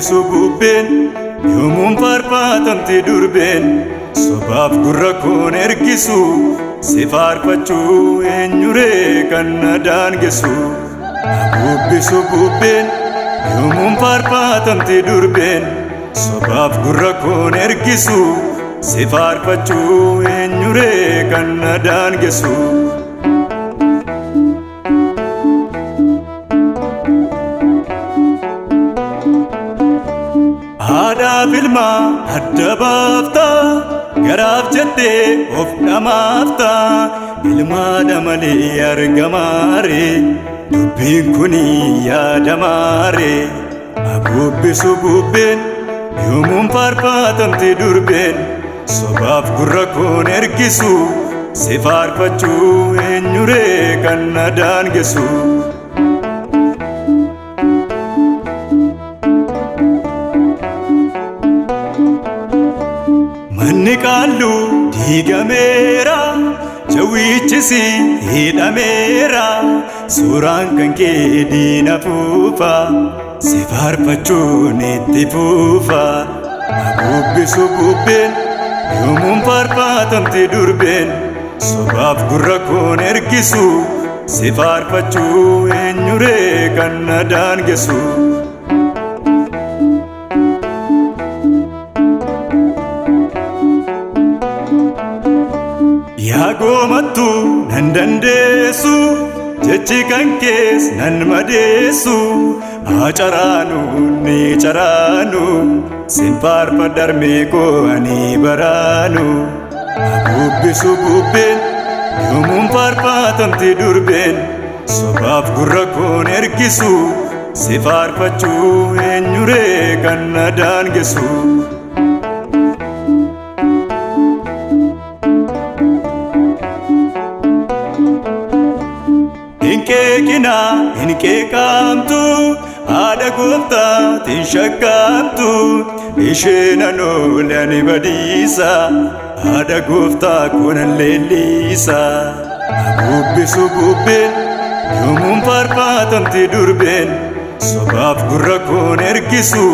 bubbisu bubbeen yoomuun faarfatamti durbeen sobaaf gurra koon ergisu si faarfachuu eenyuree kan na daangessu. Bubbisu bubbeen yoomuun faarfatamti durbeen sobaaf gurra koon ergisu si faarfachuu eenyuree kan na daangessu. Haadhaaf ilmaa adda baafta garaaf jettee of dhamaafta ilmaadha malee argamaare dubbiin kuni yaadamaare. Bubbisu bubbeen yoomuun faarfatamti durbeen sobaaf gurra koon ergisu si faarfachuu eenyuree kan na daangessu. Manni qaallu diigameera jawwichisi hidhameera suuraan kan kee diina fuufa si faarfachuun itti fuufa. Bubbisu bubbeen yoomuun faarfatamti durbeen sobaaf gurra koon ergisu si faarfachuu eenyuree kan na daangessu. Yaa goomattu nan dandeessu jechi kan kees nan madeessu haa caraanu ni caraanu sin faarfadha harmee koo ani baraanu. Bubbisu bubbeen yoomuun faarfatamti durbeen sobaaf gurra koon ergisu si faarfachuu eenyuree kan na daangessu. Hinkeekina hinkeekamtu haadha gooftaatiin shakkamtu isheen anoole ani badiisa haadha gooftaa koonan leellisa. Bubbisu bubbeen yoomuun faarfatamti durbeen sobaaf gurra koon ergisu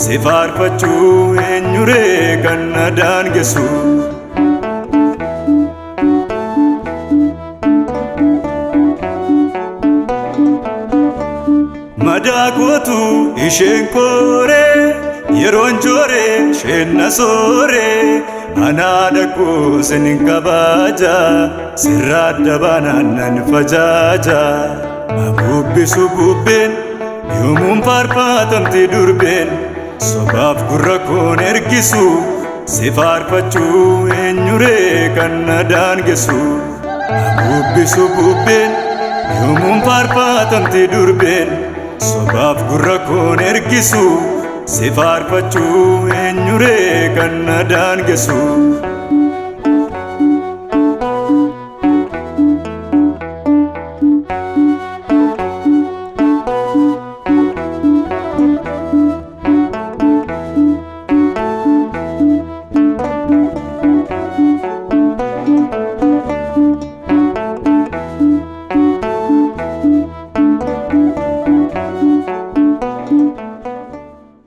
si faarfachuu eenyuree kan na daangessu. Madaa kootu isheen kooree yeroon jooree isheen na sooree anaa dhaquu sin kabaja sirraa adda baanaan nan fajaaja. Bubbisu bubbeen yoomuun faarfatamti durbeen sobaaf gurra koon ergisu si faarfachuu eenyuree kan na daangessu. Bubbisu bubbeen yoomuun faarfatamti durbeen sobaaf gurra koon ergisu si faarfachuu eenyuree kan na daangessu.